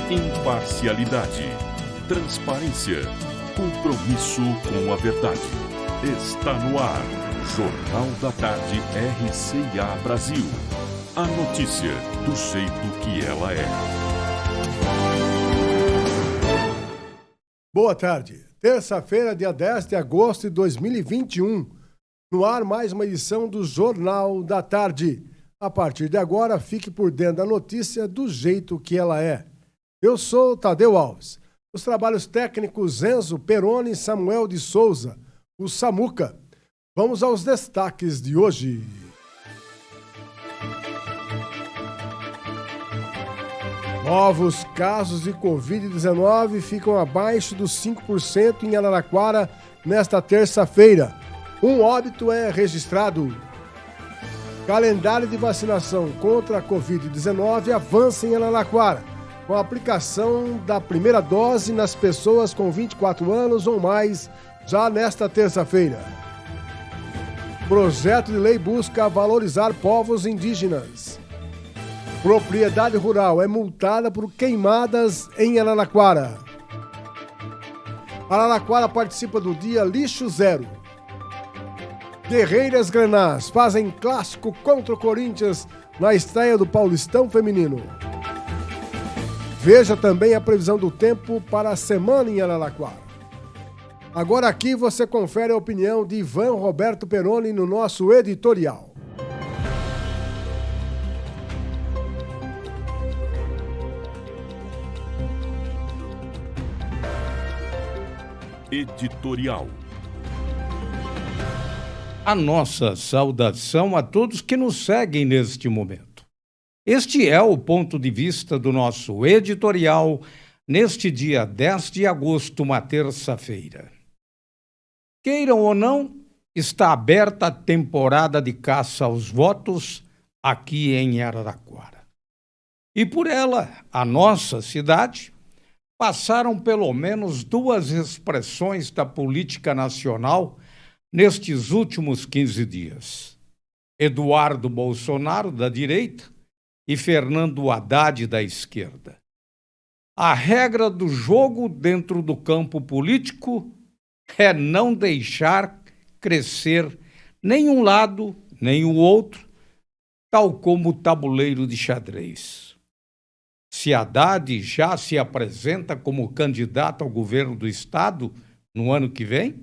Imparcialidade, transparência, compromisso com a verdade. Está no ar, Jornal da Tarde RCA Brasil. A notícia do jeito que ela é. Boa tarde. Terça-feira, dia 10 de agosto de 2021. No ar, mais uma edição do Jornal da Tarde. A partir de agora, fique por dentro da notícia do jeito que ela é. Eu sou Tadeu Alves. Os trabalhos técnicos Enzo Peroni e Samuel de Souza, o Samuca. Vamos aos destaques de hoje. Novos casos de Covid-19 ficam abaixo dos 5% em Araraquara nesta terça-feira. Um óbito é registrado. Calendário de vacinação contra a Covid-19 avança em Araraquara, com a aplicação da primeira dose nas pessoas com 24 anos ou mais, já nesta terça-feira. Projeto de lei busca valorizar povos indígenas. Propriedade rural é multada por queimadas em Araraquara. Araraquara participa do dia Lixo Zero. Guerreiras Grenás fazem clássico contra o Corinthians na estreia do Paulistão Feminino. Veja também a previsão do tempo para a semana em Araraquara. Agora aqui você confere a opinião de Ivan Roberto Peroni no nosso editorial. Editorial. A nossa saudação a todos que nos seguem neste momento. Este é o ponto de vista do nosso editorial neste dia 10 de agosto, uma terça-feira. Queiram ou não, está aberta a temporada de caça aos votos aqui em Araraquara. E por ela, a nossa cidade, passaram pelo menos duas expressões da política nacional nestes últimos 15 dias. Eduardo Bolsonaro, da direita, e Fernando Haddad, da esquerda. A regra do jogo dentro do campo político é não deixar crescer nem um lado, nem o outro, tal como o tabuleiro de xadrez. Se Haddad já se apresenta como candidato ao governo do estado no ano que vem,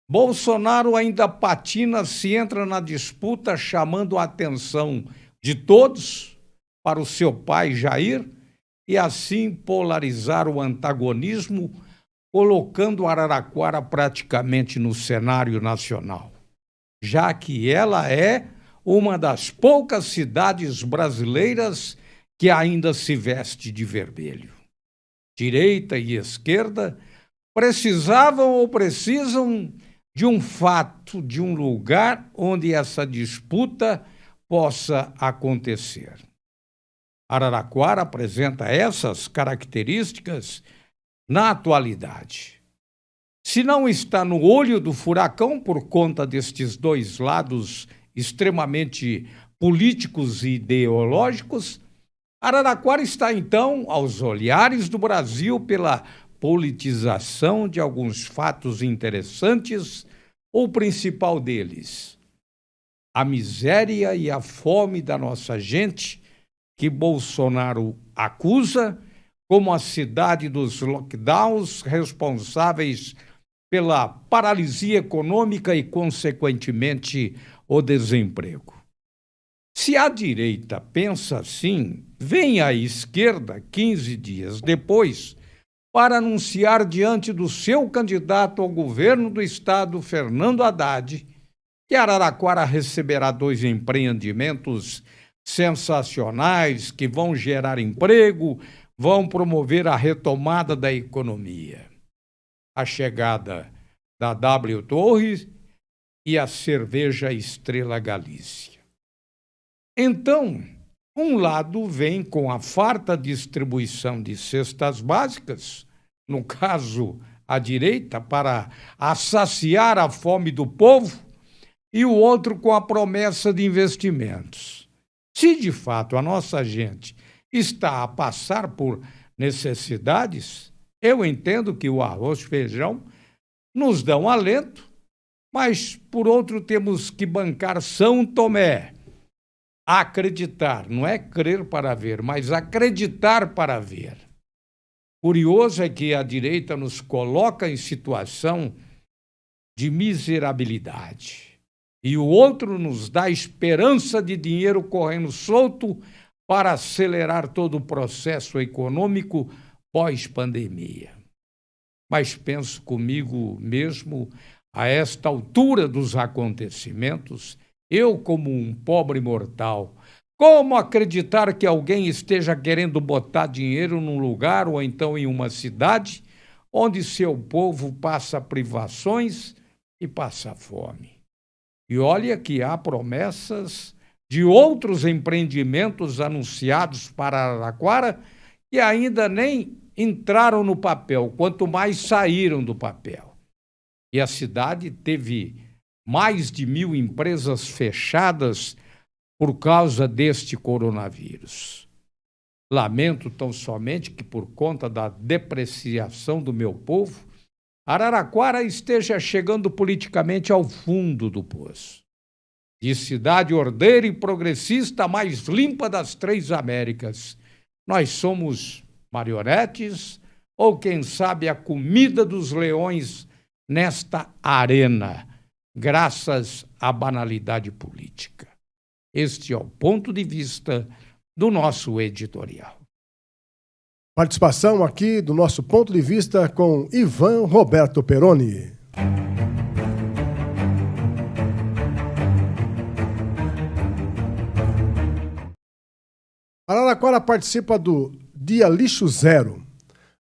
Bolsonaro ainda patina se entra na disputa chamando a atenção de todos para o seu pai Jair e assim polarizar o antagonismo, colocando Araraquara praticamente no cenário nacional, já que ela é uma das poucas cidades brasileiras que ainda se veste de vermelho. Direita e esquerda precisavam ou precisam de um fato, de um lugar onde essa disputa possa acontecer. Araraquara apresenta essas características na atualidade. Se não está no olho do furacão por conta destes dois lados extremamente políticos e ideológicos, Araraquara está, então, aos olhares do Brasil pela politização de alguns fatos interessantes, o principal deles, a miséria e a fome da nossa gente, que Bolsonaro acusa como a cidade dos lockdowns responsáveis pela paralisia econômica e, consequentemente, o desemprego. Se a direita pensa assim, vem a esquerda, 15 dias depois, para anunciar diante do seu candidato ao governo do estado, Fernando Haddad, que Araraquara receberá 2 empreendimentos sensacionais que vão gerar emprego, vão promover a retomada da economia. A chegada da W Torres e a cerveja Estrela Galícia. Então, um lado vem com a farta distribuição de cestas básicas, no caso, a direita, para saciar a fome do povo, e o outro com a promessa de investimentos. Se de fato a nossa gente está a passar por necessidades, eu entendo que o arroz e feijão nos dão alento, mas, por outro, temos que bancar São Tomé. Acreditar, não é crer para ver, mas acreditar para ver. Curioso é que a direita nos coloca em situação de miserabilidade e o outro nos dá esperança de dinheiro correndo solto para acelerar todo o processo econômico pós-pandemia. Mas penso comigo mesmo, a esta altura dos acontecimentos, eu como um pobre mortal, como acreditar que alguém esteja querendo botar dinheiro num lugar ou então em uma cidade onde seu povo passa privações e passa fome? E olha que há promessas de outros empreendimentos anunciados para Araraquara que ainda nem entraram no papel, quanto mais saíram do papel. E a cidade teve mais de 1.000 empresas fechadas por causa deste coronavírus. Lamento tão somente que, por conta da depreciação do meu povo, Araraquara esteja chegando politicamente ao fundo do poço. De cidade ordeira e progressista mais limpa das 3 Américas, nós somos marionetes ou, quem sabe, a comida dos leões nesta arena, graças à banalidade política. Este é o ponto de vista do nosso editorial. Participação aqui do nosso ponto de vista com Ivan Roberto Peroni. Araraquara participa do Dia Lixo Zero.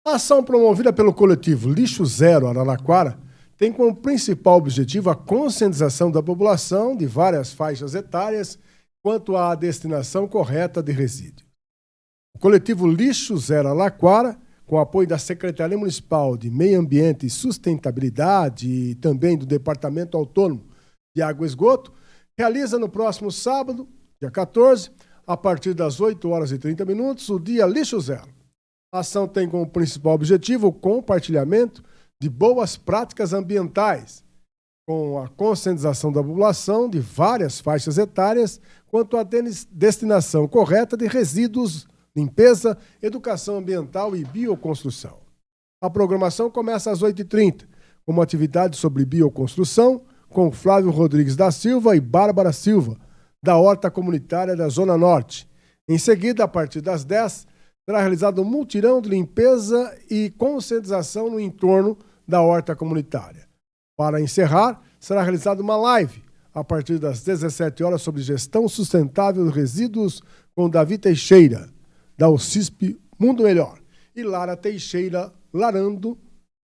A ação promovida pelo coletivo Lixo Zero Araraquara tem como principal objetivo a conscientização da população de várias faixas etárias quanto à destinação correta de resíduos. O coletivo Lixo Zero Araraquara, com apoio da Secretaria Municipal de Meio Ambiente e Sustentabilidade e também do Departamento Autônomo de Água e Esgoto, realiza no próximo sábado, dia 14, a partir das 8h30, o Dia Lixo Zero. A ação tem como principal objetivo o compartilhamento de boas práticas ambientais, com a conscientização da população de várias faixas etárias quanto à destinação correta de resíduos, limpeza, educação ambiental e bioconstrução. A programação começa às 8h30, com uma atividade sobre bioconstrução, com Flávio Rodrigues da Silva e Bárbara Silva, da Horta Comunitária da Zona Norte. Em seguida, a partir das 10, será realizado um mutirão de limpeza e conscientização no entorno da Horta Comunitária. Para encerrar, será realizada uma live a partir das 17 horas sobre gestão sustentável de resíduos com Davi Teixeira, da OCISP Mundo Melhor, e Lara Teixeira Larando,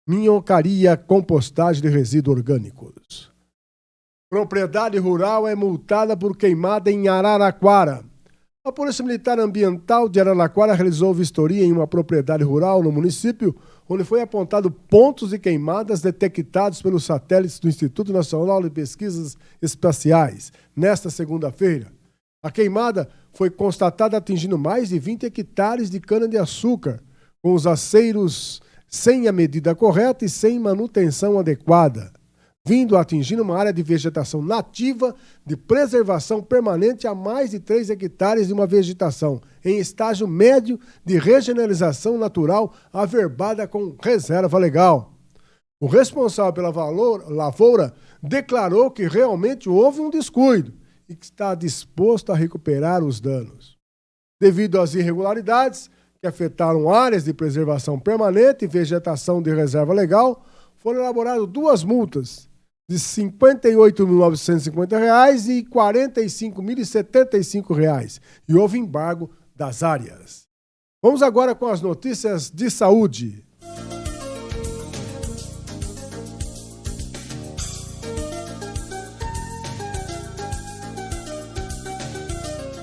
Minhocaria Compostagem de Resíduos Orgânicos. Propriedade rural é multada por queimada em Araraquara. A Polícia Militar Ambiental de Araraquara realizou vistoria em uma propriedade rural no município, onde foi apontado pontos de queimadas detectados pelos satélites do Instituto Nacional de Pesquisas Espaciais, nesta segunda-feira. A queimada foi constatada atingindo mais de 20 hectares de cana-de-açúcar, com os aceiros sem a medida correta e sem manutenção adequada, vindo a atingir uma área de vegetação nativa de preservação permanente a mais de 3 hectares de uma vegetação em estágio médio de regeneralização natural averbada com reserva legal. O responsável pela lavoura declarou que realmente houve um descuido e que está disposto a recuperar os danos. Devido às irregularidades que afetaram áreas de preservação permanente e vegetação de reserva legal, foram elaboradas 2 multas de R$ 58.950 e R$ 45.075, e houve embargo das áreas. Vamos agora com as notícias de saúde.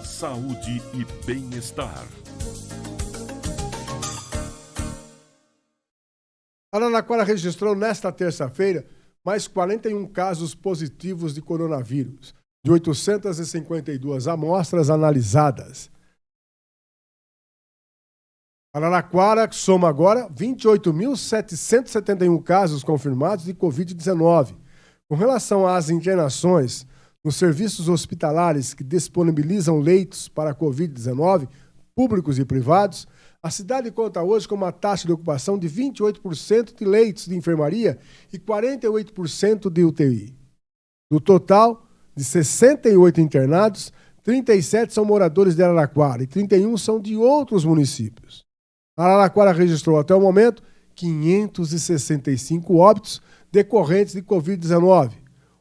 Saúde e bem-estar. Araraquara registrou nesta terça-feira mais 41 casos positivos de coronavírus, de 852 amostras analisadas. Araraquara soma agora 28.771 casos confirmados de Covid-19. Com relação às internações, nos serviços hospitalares que disponibilizam leitos para a Covid-19, públicos e privados, a cidade conta hoje com uma taxa de ocupação de 28% de leitos de enfermaria e 48% de UTI. Do total de 68 internados, 37 são moradores de Araraquara e 31 são de outros municípios. Araraquara registrou até o momento 565 óbitos decorrentes de Covid-19.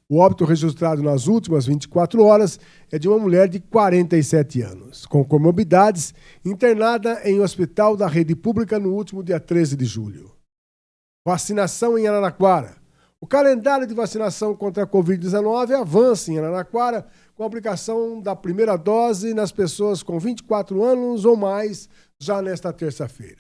O óbito registrado nas últimas 24 horas é de uma mulher de 47 anos, com comorbidades, internada em hospital da rede pública no último dia 13 de julho. Vacinação em Araraquara. O calendário de vacinação contra a Covid-19 avança em Araraquara com a aplicação da primeira dose nas pessoas com 24 anos ou mais já nesta terça-feira.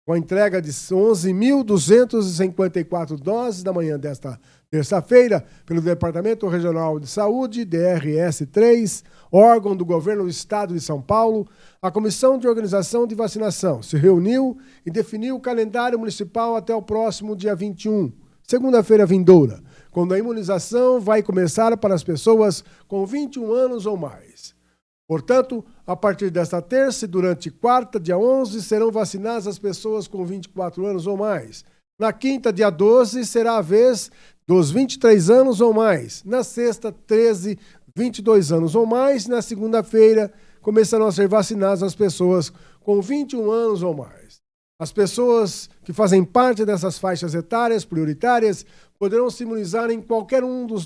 Com a entrega de 11.254 doses na manhã desta terça-feira pelo Departamento Regional de Saúde, DRS-3, órgão do Governo do Estado de São Paulo, a Comissão de Organização de Vacinação se reuniu e definiu o calendário municipal até o próximo dia 21, segunda-feira vindoura, quando a imunização vai começar para as pessoas com 21 anos ou mais. Portanto, a partir desta terça e durante quarta, dia 11, serão vacinadas as pessoas com 24 anos ou mais. Na quinta, dia 12, será a vez dos 23 anos ou mais. Na sexta, 13, 22 anos ou mais. Na segunda-feira, começarão a ser vacinadas as pessoas com 21 anos ou mais. As pessoas que fazem parte dessas faixas etárias prioritárias poderão se imunizar em qualquer um dos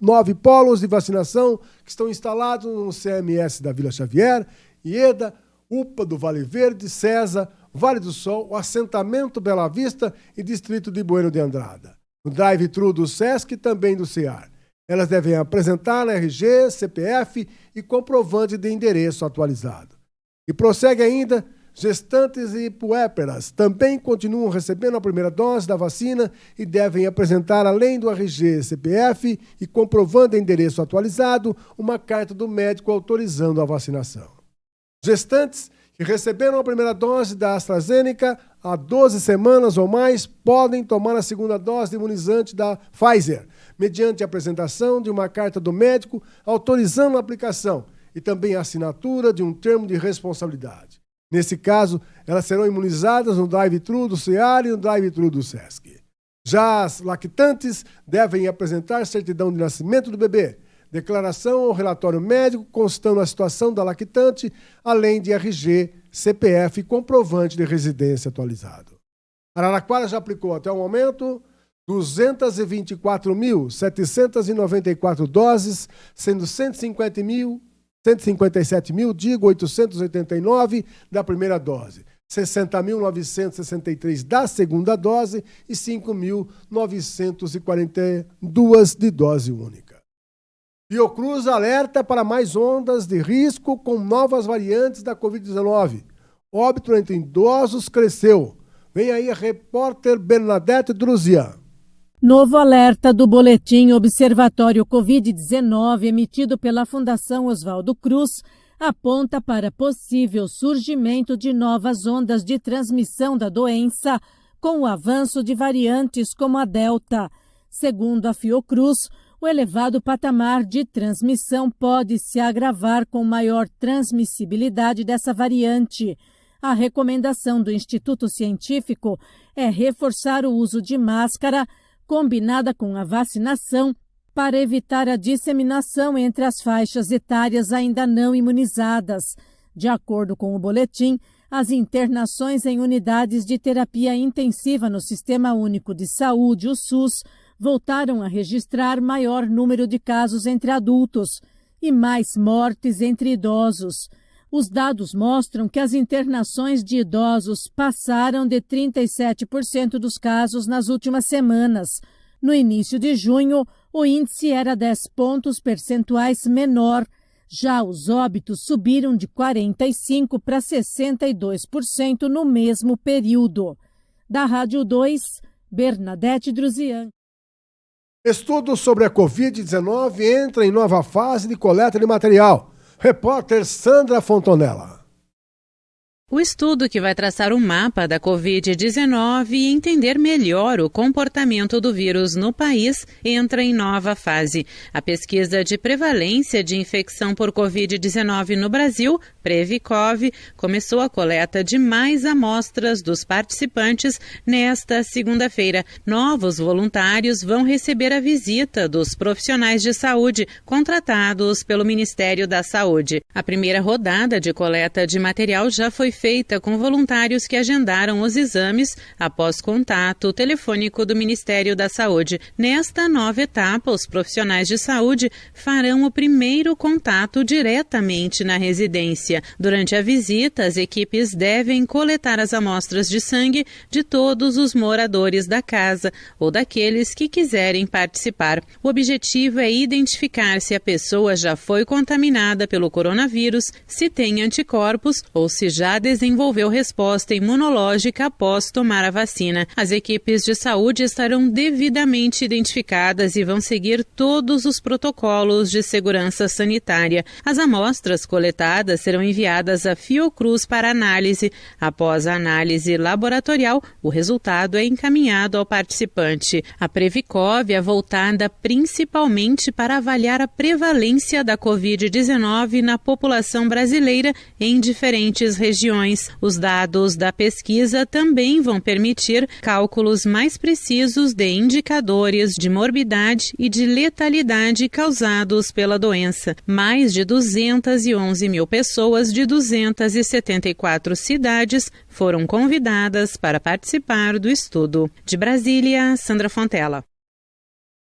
nove polos de vacinação que estão instalados no CMS da Vila Xavier, IEDA, UPA do Vale Verde, CESA, Vale do Sol, o assentamento Bela Vista e distrito de Bueno de Andrada. No drive-thru do SESC e também do CEAR. Elas devem apresentar RG, CPF e comprovante de endereço atualizado. E prossegue ainda, gestantes e puérperas também continuam recebendo a primeira dose da vacina e devem apresentar, além do RG, CPF e comprovando endereço atualizado, uma carta do médico autorizando a vacinação. Gestantes que receberam a primeira dose da AstraZeneca há 12 semanas ou mais podem tomar a segunda dose de imunizante da Pfizer, mediante a apresentação de uma carta do médico autorizando a aplicação e também a assinatura de um termo de responsabilidade. Nesse caso, elas serão imunizadas no drive-thru do CEAR e no drive-thru do SESC. Já as lactantes devem apresentar certidão de nascimento do bebê, declaração ou relatório médico constando a situação da lactante, além de RG, CPF e comprovante de residência atualizado. Araraquara já aplicou até o momento 224.794 doses, sendo 157.889 da primeira dose, 60.963 da segunda dose e 5.942 de dose única. Fiocruz alerta para mais ondas de risco com novas variantes da Covid-19. Óbito entre idosos cresceu. Vem aí a repórter Bernadette Druzian. Novo alerta do Boletim Observatório Covid-19 emitido pela Fundação Oswaldo Cruz aponta para possível surgimento de novas ondas de transmissão da doença com o avanço de variantes como a Delta. Segundo a Fiocruz, o elevado patamar de transmissão pode se agravar com maior transmissibilidade dessa variante. A recomendação do Instituto Científico é reforçar o uso de máscara, combinada com a vacinação, para evitar a disseminação entre as faixas etárias ainda não imunizadas. De acordo com o boletim, as internações em unidades de terapia intensiva no Sistema Único de Saúde, o SUS, voltaram a registrar maior número de casos entre adultos e mais mortes entre idosos. Os dados mostram que as internações de idosos passaram de 37% dos casos nas últimas semanas. No início de junho, o índice era 10 pontos percentuais menor. Já os óbitos subiram de 45% para 62% no mesmo período. Da Rádio 2, Bernadette Druzian. Estudo sobre a Covid-19 entra em nova fase de coleta de material. Repórter Sandra Fontonella. O estudo, que vai traçar um mapa da Covid-19 e entender melhor o comportamento do vírus no país, entra em nova fase. A pesquisa de prevalência de infecção por Covid-19 no Brasil, Previcov, começou a coleta de mais amostras dos participantes nesta segunda-feira. Novos voluntários vão receber a visita dos profissionais de saúde contratados pelo Ministério da Saúde. A primeira rodada de coleta de material já foi feita com voluntários que agendaram os exames após contato telefônico do Ministério da Saúde. Nesta nova etapa, os profissionais de saúde farão o primeiro contato diretamente na residência. Durante a visita, as equipes devem coletar as amostras de sangue de todos os moradores da casa ou daqueles que quiserem participar. O objetivo é identificar se a pessoa já foi contaminada pelo coronavírus, se tem anticorpos ou se já desenvolveu resposta imunológica após tomar a vacina. As equipes de saúde estarão devidamente identificadas e vão seguir todos os protocolos de segurança sanitária. As amostras coletadas serão enviadas à Fiocruz para análise. Após a análise laboratorial, o resultado é encaminhado ao participante. A Previcov é voltada principalmente para avaliar a prevalência da Covid-19 na população brasileira em diferentes regiões. Os dados da pesquisa também vão permitir cálculos mais precisos de indicadores de morbidade e de letalidade causados pela doença. Mais de 211 mil pessoas de 274 cidades foram convidadas para participar do estudo. De Brasília, Sandra Fontela.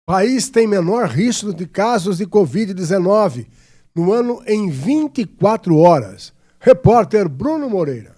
O país tem menor risco de casos de Covid-19 no ano em 24 horas. Repórter Bruno Moreira.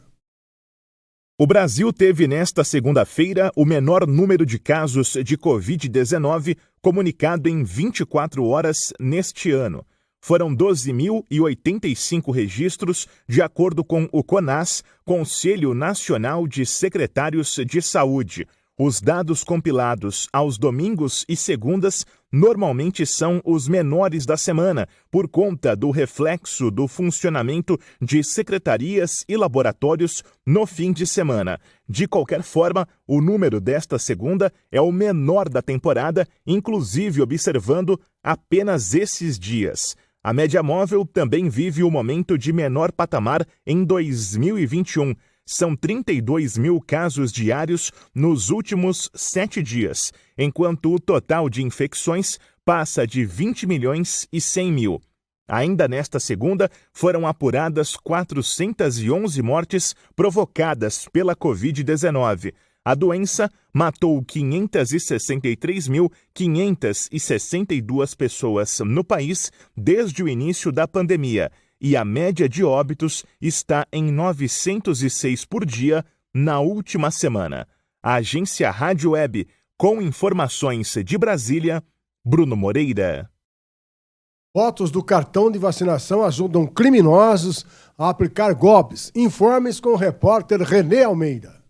O Brasil teve nesta segunda-feira o menor número de casos de Covid-19 comunicado em 24 horas neste ano. Foram 12.085 registros, de acordo com o CONAS, Conselho Nacional de Secretários de Saúde. Os dados compilados aos domingos e segundas normalmente são os menores da semana, por conta do reflexo do funcionamento de secretarias e laboratórios no fim de semana. De qualquer forma, o número desta segunda é o menor da temporada, inclusive observando apenas esses dias. A média móvel também vive o momento de menor patamar em 2021. São 32 mil casos diários nos últimos 7 dias, enquanto o total de infecções passa de 20 milhões e 100 mil. Ainda nesta segunda, foram apuradas 411 mortes provocadas pela Covid-19. A doença matou 563.562 pessoas no país desde o início da pandemia, e a média de óbitos está em 906 por dia na última semana. A agência Rádio Web, com informações de Brasília, Bruno Moreira. Fotos do cartão de vacinação ajudam criminosos a aplicar golpes. Informes com o repórter Renê Almeida.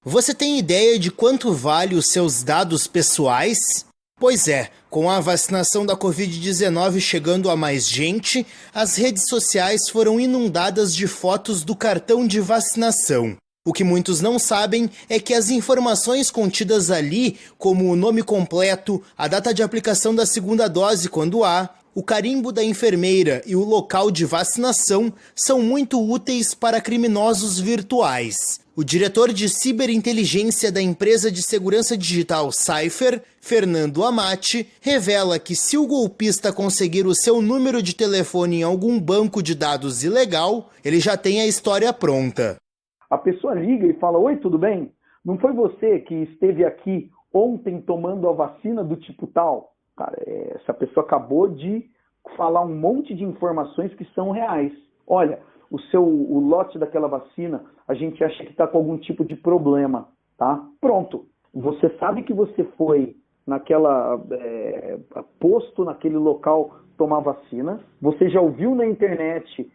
Você tem ideia de quanto vale os seus dados pessoais? Pois é, com a vacinação da Covid-19 chegando a mais gente, as redes sociais foram inundadas de fotos do cartão de vacinação. O que muitos não sabem é que as informações contidas ali, como o nome completo, a data de aplicação da segunda dose quando há, o carimbo da enfermeira e o local de vacinação, são muito úteis para criminosos virtuais. O diretor de ciberinteligência da empresa de segurança digital Cypher, Fernando Amati, revela que se o golpista conseguir o seu número de telefone em algum banco de dados ilegal, ele já tem a história pronta. A pessoa liga e fala: "Oi, tudo bem? Não foi você que esteve aqui ontem tomando a vacina do tipo tal?" Cara, essa pessoa acabou de falar um monte de informações que são reais. Olha, o lote daquela vacina, a gente acha que está com algum tipo de problema, tá? Pronto. Você sabe que você foi naquela posto naquele local tomar vacina. Você já ouviu na internet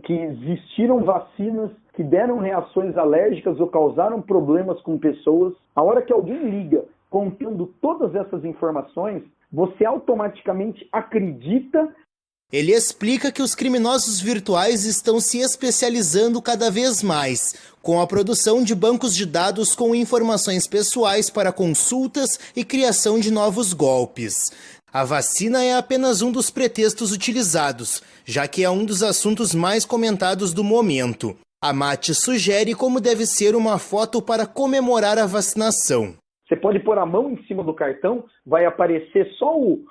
que existiram vacinas que deram reações alérgicas ou causaram problemas com pessoas. A hora que alguém liga contendo todas essas informações, você automaticamente acredita Ele explica que os criminosos virtuais estão se especializando cada vez mais, com a produção de bancos de dados com informações pessoais para consultas e criação de novos golpes. A vacina é apenas um dos pretextos utilizados, já que é um dos assuntos mais comentados do momento. A MAT sugere como deve ser uma foto para comemorar a vacinação. Você pode pôr a mão em cima do cartão, vai aparecer só um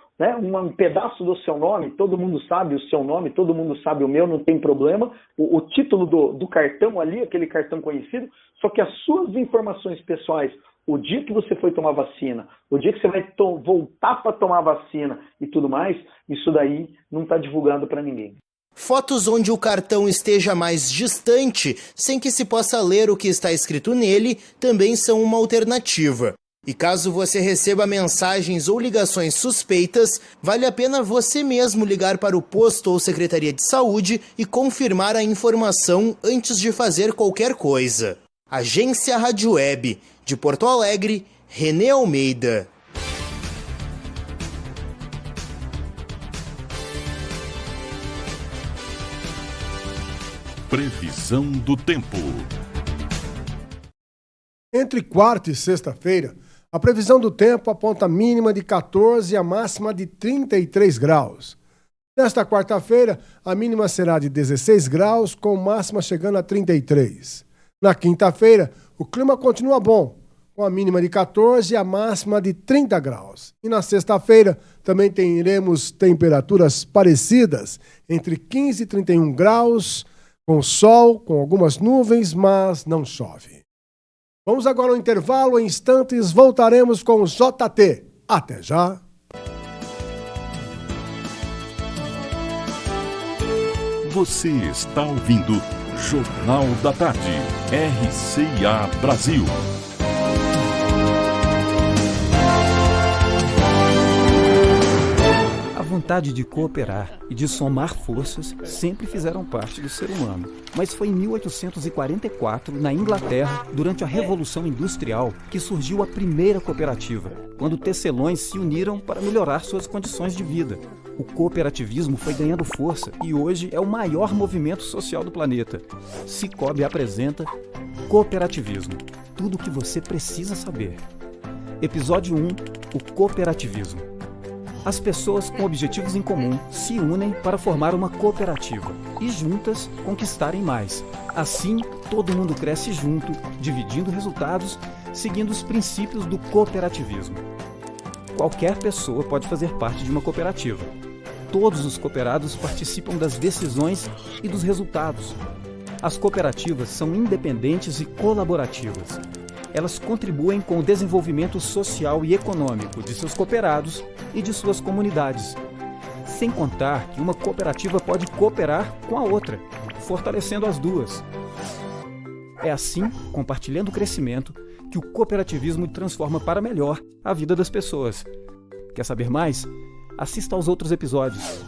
pedaço do seu nome, todo mundo sabe o seu nome, todo mundo sabe o meu, não tem problema. O título do cartão ali, aquele cartão conhecido, só que as suas informações pessoais, o dia que você foi tomar vacina, o dia que você vai voltar para tomar vacina e tudo mais, isso daí não está divulgado para ninguém. Fotos onde o cartão esteja mais distante, sem que se possa ler o que está escrito nele, também são uma alternativa. E caso você receba mensagens ou ligações suspeitas, vale a pena você mesmo ligar para o posto ou Secretaria de Saúde e confirmar a informação antes de fazer qualquer coisa. Agência Rádio Web, de Porto Alegre, Renê Almeida. Previsão do tempo. Entre quarta e sexta-feira, a previsão do tempo aponta a mínima de 14 e a máxima de 33 graus. Nesta quarta-feira, a mínima será de 16 graus, com máxima chegando a 33. Na quinta-feira, o clima continua bom, com a mínima de 14 e a máxima de 30 graus. E na sexta-feira, também teremos temperaturas parecidas, entre 15 e 31 graus, com sol, com algumas nuvens, mas não chove. Vamos agora ao intervalo, em instantes voltaremos com o JT. Até já! Você está ouvindo Jornal da Tarde, RCA Brasil. A vontade de cooperar e de somar forças sempre fizeram parte do ser humano. Mas foi em 1844, na Inglaterra, durante a Revolução Industrial, que surgiu a primeira cooperativa, quando tecelões se uniram para melhorar suas condições de vida. O cooperativismo foi ganhando força e hoje é o maior movimento social do planeta. Sicoob apresenta Cooperativismo. Tudo o que você precisa saber. Episódio 1. O cooperativismo. As pessoas com objetivos em comum se unem para formar uma cooperativa e juntas conquistarem mais. Assim, todo mundo cresce junto, dividindo resultados, seguindo os princípios do cooperativismo. Qualquer pessoa pode fazer parte de uma cooperativa. Todos os cooperados participam das decisões e dos resultados. As cooperativas são independentes e colaborativas. Elas contribuem com o desenvolvimento social e econômico de seus cooperados e de suas comunidades. Sem contar que uma cooperativa pode cooperar com a outra, fortalecendo as duas. É assim, compartilhando o crescimento, que o cooperativismo transforma para melhor a vida das pessoas. Quer saber mais? Assista aos outros episódios.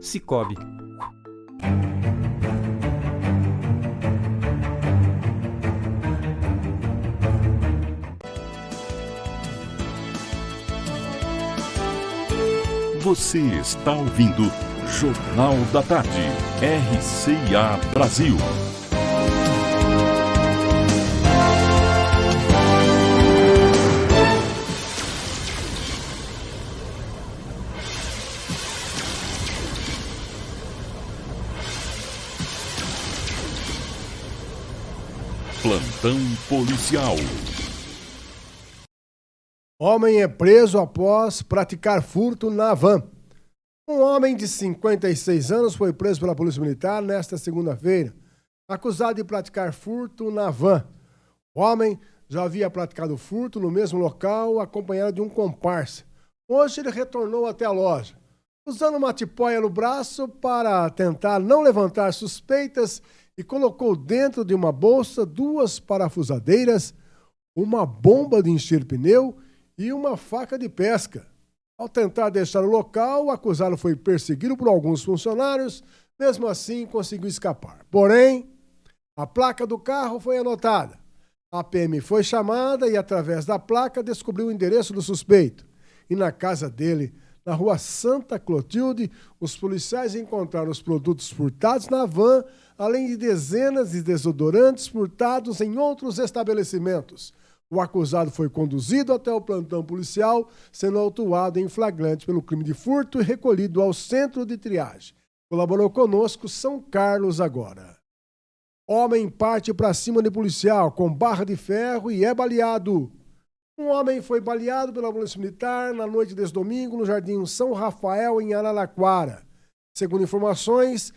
Sicoob. Você está ouvindo Jornal da Tarde, RCA Brasil. Plantão policial. Homem é preso após praticar furto na van. Um homem de 56 anos foi preso pela Polícia Militar nesta segunda-feira, acusado de praticar furto na van. O homem já havia praticado furto no mesmo local, acompanhado de um comparsa. Hoje ele retornou até a loja, usando uma tipóia no braço para tentar não levantar suspeitas, e colocou dentro de uma bolsa 2 parafusadeiras, uma bomba de encher pneu e uma faca de pesca. Ao tentar deixar o local, o acusado foi perseguido por alguns funcionários, mesmo assim conseguiu escapar. Porém, a placa do carro foi anotada. A PM foi chamada e, através da placa, descobriu o endereço do suspeito. E na casa dele na rua Santa Clotilde, os policiais encontraram os produtos furtados na van, além de dezenas de desodorantes furtados em outros estabelecimentos. O acusado foi conduzido até o plantão policial, sendo autuado em flagrante pelo crime de furto e recolhido ao centro de triagem. Colaborou conosco São Carlos agora. Homem parte para cima de policial com barra de ferro e é baleado. Um homem foi baleado pela Polícia Militar na noite deste domingo no Jardim São Rafael, em Araraquara. Segundo informações,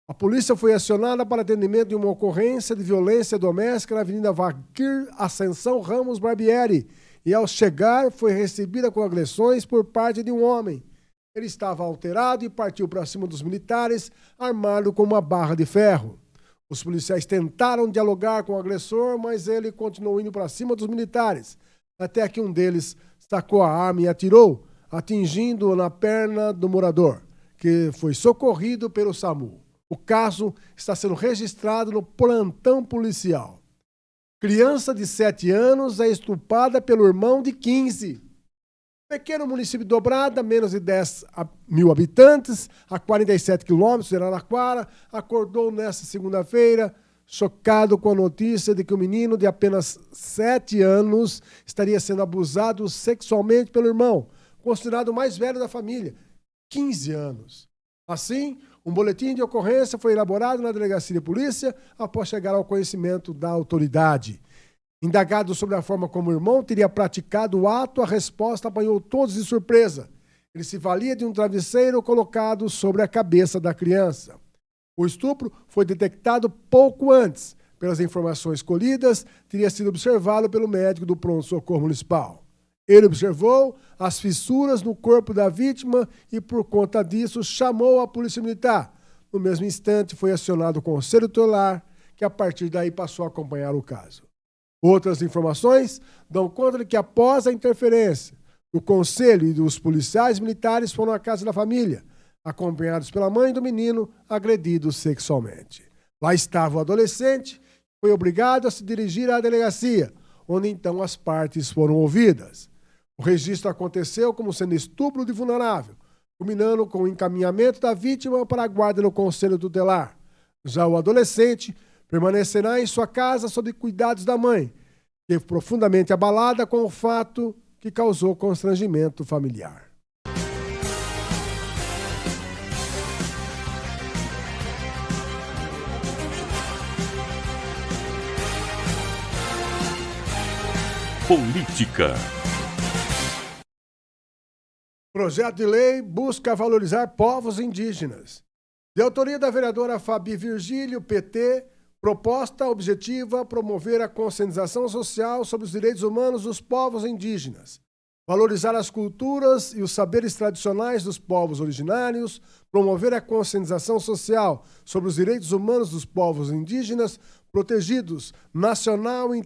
a polícia foi acionada para atendimento de uma ocorrência de violência doméstica na Avenida Vaquir Ascensão Ramos Barbieri e, ao chegar, foi recebida com agressões por parte de um homem. Ele estava alterado e partiu para cima dos militares, armado com uma barra de ferro. Os policiais tentaram dialogar com o agressor, mas ele continuou indo para cima dos militares, até que um deles sacou a arma e atirou, atingindo na perna do morador, que foi socorrido pelo SAMU. O caso está sendo registrado no plantão policial. Criança de 7 anos é estuprada pelo irmão de 15. Pequeno município de Dobrada, menos de 10 mil habitantes, a 47 quilômetros de Araraquara, acordou nesta segunda-feira, chocado com a notícia de que o menino de apenas 7 anos estaria sendo abusado sexualmente pelo irmão, considerado o mais velho da família, 15 anos. Assim, um boletim de ocorrência foi elaborado na delegacia de polícia após chegar ao conhecimento da autoridade. Indagado sobre a forma como o irmão teria praticado o ato, a resposta apanhou todos de surpresa. Ele se valia de um travesseiro colocado sobre a cabeça da criança. O estupro foi detectado pouco antes. Pelas informações colhidas, teria sido observado pelo médico do pronto-socorro municipal. Ele observou as fissuras no corpo da vítima e, por conta disso, chamou a Polícia Militar. No mesmo instante, foi acionado o Conselho Tutelar, que a partir daí passou a acompanhar o caso. Outras informações dão conta de que, após a interferência do Conselho e dos policiais militares, foram à casa da família, acompanhados pela mãe do menino agredido sexualmente. Lá estava o adolescente, foi obrigado a se dirigir à delegacia, onde então as partes foram ouvidas. O registro aconteceu como sendo estupro de vulnerável, culminando com o encaminhamento da vítima para a guarda no Conselho Tutelar. Já o adolescente permanecerá em sua casa sob cuidados da mãe, que foi profundamente abalada com o fato que causou constrangimento familiar. Política. Projeto de lei busca valorizar povos indígenas. De autoria da vereadora Fabi Virgílio, PT, proposta objetiva promover a conscientização social sobre os direitos humanos dos povos indígenas, valorizar as culturas e os saberes tradicionais dos povos originários, promover a conscientização social sobre os direitos humanos dos povos indígenas protegidos nacional e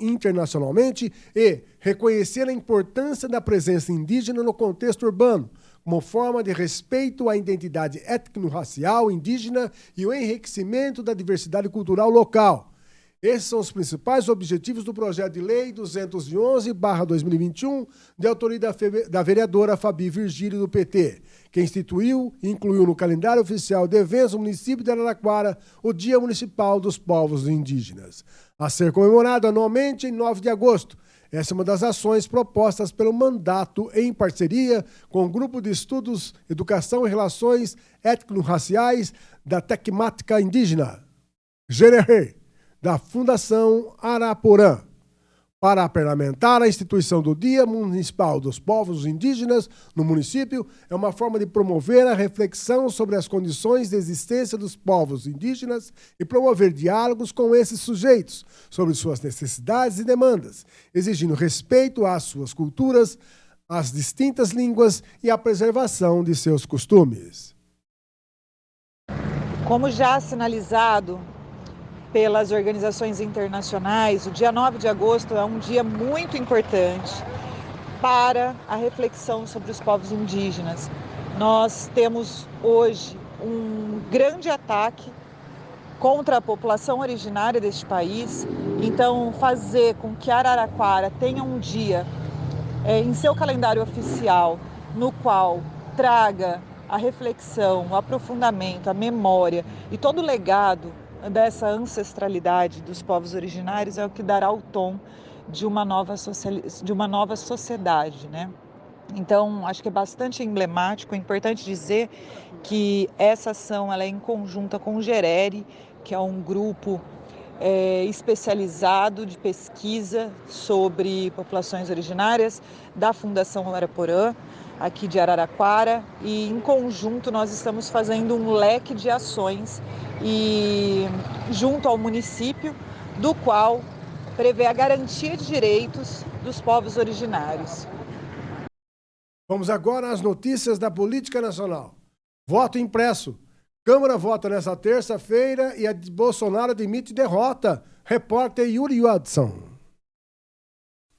internacionalmente e reconhecer a importância da presença indígena no contexto urbano, como forma de respeito à identidade étnico-racial indígena e o enriquecimento da diversidade cultural local. Esses são os principais objetivos do projeto de lei 211/2021, de autoria da vereadora Fabi Virgílio, do PT, que instituiu e incluiu no calendário oficial de eventos do município de Araraquara o Dia Municipal dos Povos Indígenas, a ser comemorado anualmente em 9 de agosto. Essa é uma das ações propostas pelo mandato em parceria com o Grupo de Estudos, Educação e Relações Étnico-Raciais da Tecmática Indígena, GNR, da Fundação Araporã, para parlamentar a instituição do Dia Municipal dos Povos Indígenas no município é uma forma de promover a reflexão sobre as condições de existência dos povos indígenas e promover diálogos com esses sujeitos sobre suas necessidades e demandas, exigindo respeito às suas culturas, às distintas línguas e à preservação de seus costumes. Como já sinalizado pelas organizações internacionais, o dia 9 de agosto é um dia muito importante para a reflexão sobre os povos indígenas. Nós temos hoje um grande ataque contra a população originária deste país, então fazer com que Araraquara tenha um dia em seu calendário oficial no qual traga a reflexão, o aprofundamento, a memória e todo o legado dessa ancestralidade dos povos originários é o que dará o tom de uma nova sociedade, né? Então, acho que é bastante emblemático, é importante dizer que essa ação ela é em conjunta com o GERERE, que é um grupo especializado de pesquisa sobre populações originárias da Fundação Araporã, aqui de Araraquara, e em conjunto nós estamos fazendo um leque de ações e junto ao município, do qual prevê a garantia de direitos dos povos originários. Vamos agora às notícias da política nacional. Voto impresso. Câmara vota nesta terça-feira e a de Bolsonaro admite derrota. Repórter Yuri Watson.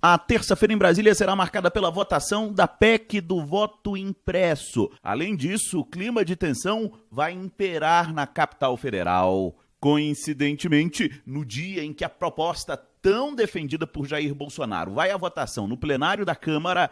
A terça-feira em Brasília será marcada pela votação da PEC do voto impresso. Além disso, o clima de tensão vai imperar na capital federal. Coincidentemente, no dia em que a proposta tão defendida por Jair Bolsonaro vai à votação no plenário da Câmara,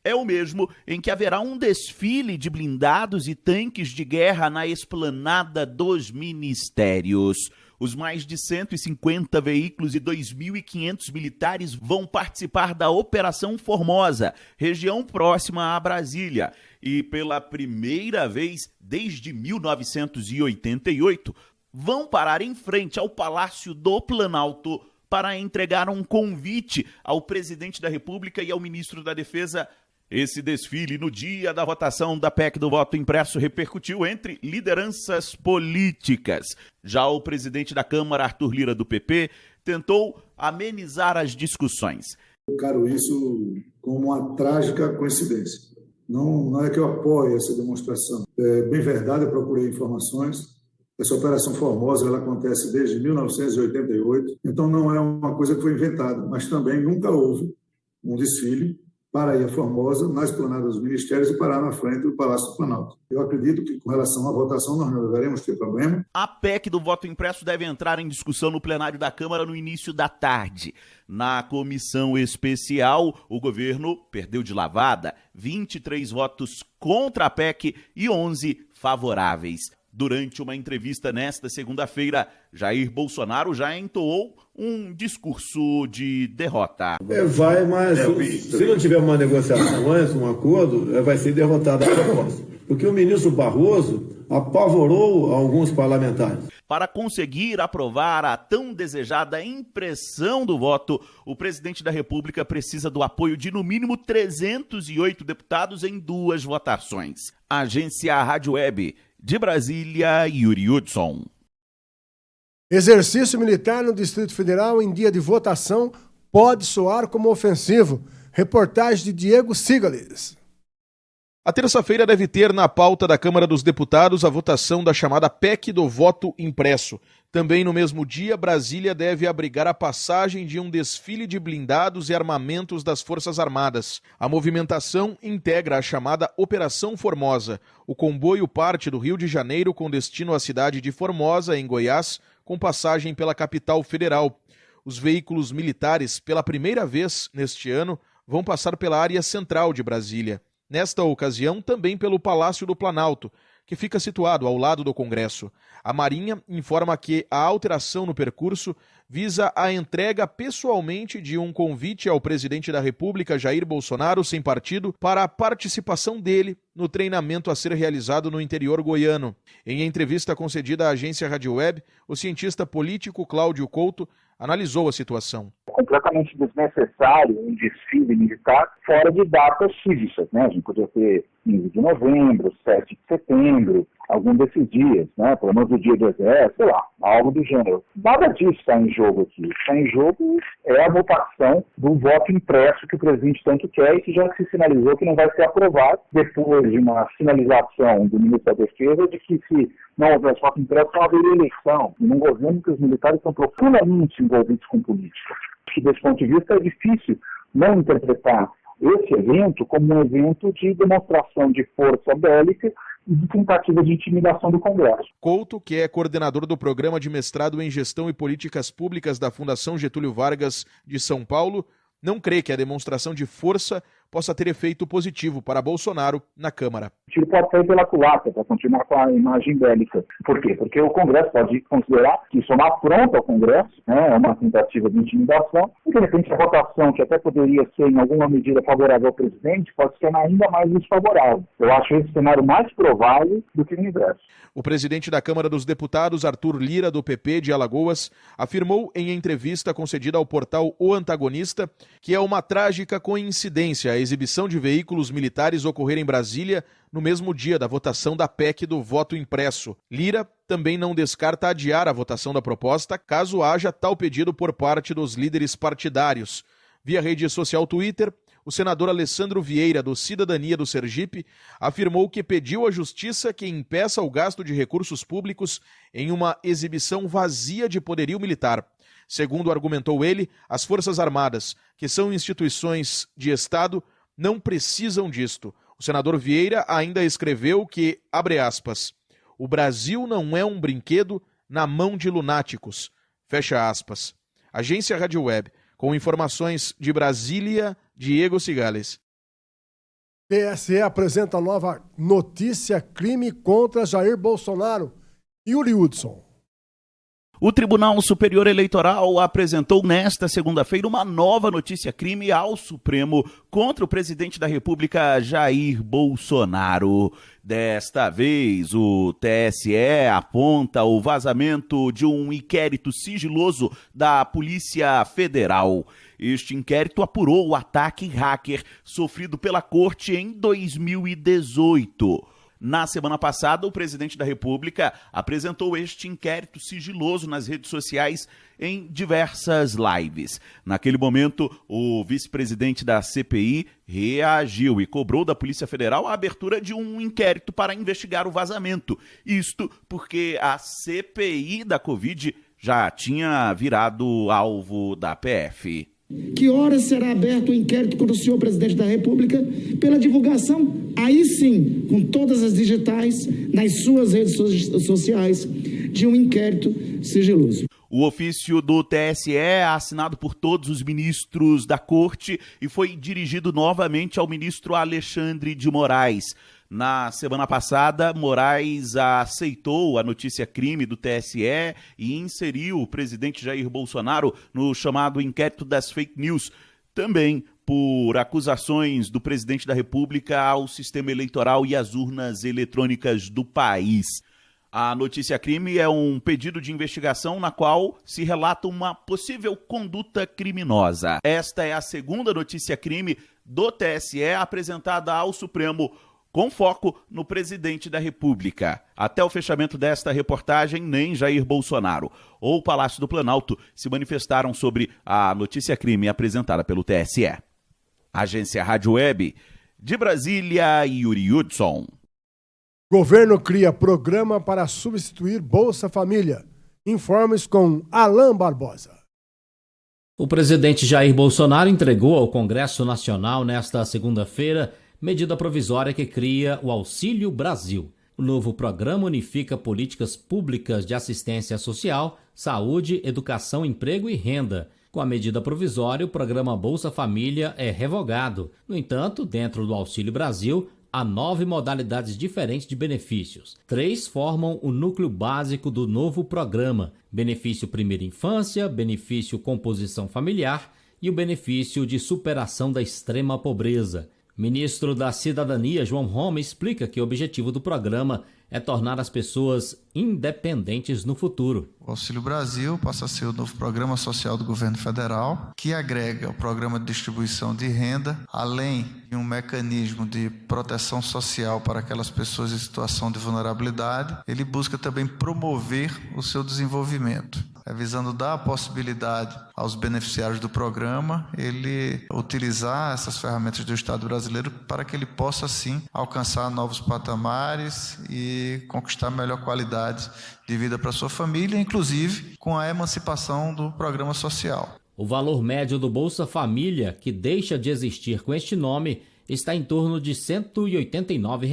é o mesmo em que haverá um desfile de blindados e tanques de guerra na esplanada dos ministérios. Os mais de 150 veículos e 2.500 militares vão participar da Operação Formosa, região próxima a Brasília. E pela primeira vez desde 1988, vão parar em frente ao Palácio do Planalto para entregar um convite ao presidente da República e ao ministro da Defesa. Esse desfile no dia da votação da PEC do voto impresso repercutiu entre lideranças políticas. Já o presidente da Câmara, Arthur Lira, do PP, tentou amenizar as discussões. Eu encaro isso como uma trágica coincidência. Não é que eu apoie essa demonstração. É bem verdade, eu procurei informações. Essa Operação Formosa ela acontece desde 1988, então não é uma coisa que foi inventada, mas também nunca houve um desfile para ir a Formosa, na esplanada dos ministérios e parar na frente do Palácio do Planalto. Eu acredito que, com relação à votação, nós não deveremos ter problema. A PEC do voto impresso deve entrar em discussão no plenário da Câmara no início da tarde. Na comissão especial, o governo perdeu de lavada 23 votos contra a PEC e 11 favoráveis. Durante uma entrevista nesta segunda-feira, Jair Bolsonaro já entoou um discurso de derrota. Vai, mas se não tiver uma negociação antes, um acordo, vai ser derrotada a proposta. Porque o ministro Barroso apavorou alguns parlamentares. Para conseguir aprovar a tão desejada impressão do voto, o presidente da República precisa do apoio de no mínimo 308 deputados em 2 votações. Agência Rádio Web. De Brasília, Yuri Hudson. Exercício militar no Distrito Federal em dia de votação pode soar como ofensivo. Reportagem de Diego Sigales. A terça-feira deve ter na pauta da Câmara dos Deputados a votação da chamada PEC do voto impresso. Também no mesmo dia, Brasília deve abrigar a passagem de um desfile de blindados e armamentos das Forças Armadas. A movimentação integra a chamada Operação Formosa. O comboio parte do Rio de Janeiro com destino à cidade de Formosa, em Goiás, com passagem pela capital federal. Os veículos militares, pela primeira vez neste ano, vão passar pela área central de Brasília. Nesta ocasião, também pelo Palácio do Planalto, que fica situado ao lado do Congresso. A Marinha informa que a alteração no percurso visa a entrega pessoalmente de um convite ao presidente da República, Jair Bolsonaro, sem partido, para a participação dele no treinamento a ser realizado no interior goiano. Em entrevista concedida à agência Rádio Web, o cientista político Cláudio Couto analisou a situação. É completamente desnecessário um desfile militar fora de datas cívicas, né? A gente podia ter 15 de novembro, 7 de setembro, algum desses dias, né? Pelo menos o dia do exército, sei lá, algo do gênero. Nada disso está em jogo aqui. Está em jogo é a votação do voto impresso que o presidente tanto quer e que já se sinalizou que não vai ser aprovado depois de uma sinalização do ministro da Defesa de que se não houvesse voto impresso não haveria eleição. E num governo que os militares estão profundamente envolvidos com política. Que desse ponto de vista é difícil não interpretar esse evento como um evento de demonstração de força bélica e de tentativa de intimidação do Congresso. Couto, que é coordenador do Programa de Mestrado em Gestão e Políticas Públicas da Fundação Getúlio Vargas de São Paulo, não crê que a demonstração de força possa ter efeito positivo para Bolsonaro na Câmara. O tiro pode sair pela culatra para continuar com a imagem bélica. Por quê? Porque o Congresso pode considerar que isso é uma afronta ao Congresso, né, é uma tentativa de intimidação, e de repente a votação, que até poderia ser em alguma medida favorável ao presidente, pode ser ainda mais desfavorável. Eu acho esse cenário mais provável do que o inverso. O presidente da Câmara dos Deputados, Arthur Lira, do PP de Alagoas, afirmou em entrevista concedida ao portal O Antagonista que é uma trágica coincidência a exibição de veículos militares ocorrer em Brasília no mesmo dia da votação da PEC do voto impresso. Lira também não descarta adiar a votação da proposta caso haja tal pedido por parte dos líderes partidários. Via rede social Twitter, o senador Alessandro Vieira, do Cidadania do Sergipe, afirmou que pediu à Justiça que impeça o gasto de recursos públicos em uma exibição vazia de poderio militar. Segundo argumentou ele, as Forças Armadas, que são instituições de Estado, não precisam disto. O senador Vieira ainda escreveu que, abre aspas, o Brasil não é um brinquedo na mão de lunáticos, fecha aspas. Agência Rádio Web, com informações de Brasília, Diego Cigales. TSE apresenta nova notícia: crime contra Jair Bolsonaro. Yuri Hudson. O Tribunal Superior Eleitoral apresentou nesta segunda-feira uma nova notícia-crime ao Supremo contra o presidente da República, Jair Bolsonaro. Desta vez, o TSE aponta o vazamento de um inquérito sigiloso da Polícia Federal. Este inquérito apurou o ataque hacker sofrido pela Corte em 2018. Na semana passada, o presidente da República apresentou este inquérito sigiloso nas redes sociais em diversas lives. Naquele momento, o vice-presidente da CPI reagiu e cobrou da Polícia Federal a abertura de um inquérito para investigar o vazamento. Isto porque a CPI da Covid já tinha virado alvo da PF. Que horas será aberto o inquérito contra o senhor presidente da República pela divulgação, aí sim, com todas as digitais, nas suas redes sociais, de um inquérito sigiloso. O ofício do TSE é assinado por todos os ministros da Corte e foi dirigido novamente ao ministro Alexandre de Moraes. Na semana passada, Moraes aceitou a notícia-crime do TSE e inseriu o presidente Jair Bolsonaro no chamado inquérito das fake news, também por acusações do presidente da República ao sistema eleitoral e às urnas eletrônicas do país. A notícia-crime é um pedido de investigação na qual se relata uma possível conduta criminosa. Esta é a segunda notícia-crime do TSE apresentada ao Supremo, com foco no presidente da República. Até o fechamento desta reportagem, nem Jair Bolsonaro ou o Palácio do Planalto se manifestaram sobre a notícia-crime apresentada pelo TSE. Agência Rádio Web, de Brasília, Yuri Hudson. Governo cria programa para substituir Bolsa Família. Informes com Alain Barbosa. O presidente Jair Bolsonaro entregou ao Congresso Nacional nesta segunda-feira medida provisória que cria o Auxílio Brasil. O novo programa unifica políticas públicas de assistência social, saúde, educação, emprego e renda. Com a medida provisória, o programa Bolsa Família é revogado. No entanto, dentro do Auxílio Brasil, há 9 modalidades diferentes de benefícios. 3 formam o núcleo básico do novo programa: benefício Primeira Infância, benefício Composição Familiar e o benefício de superação da extrema pobreza. Ministro da Cidadania, João Roma, explica que o objetivo do programa é tornar as pessoas independentes no futuro. O Auxílio Brasil passa a ser o novo programa social do governo federal, que agrega o programa de distribuição de renda, além de um mecanismo de proteção social para aquelas pessoas em situação de vulnerabilidade. Ele busca também promover o seu desenvolvimento, visando dar a possibilidade aos beneficiários do programa ele utilizar essas ferramentas do Estado brasileiro para que ele possa, sim, alcançar novos patamares e conquistar melhor qualidade de vida para sua família, inclusive com a emancipação do programa social. O valor médio do Bolsa Família, que deixa de existir com este nome, está em torno de R$ 189.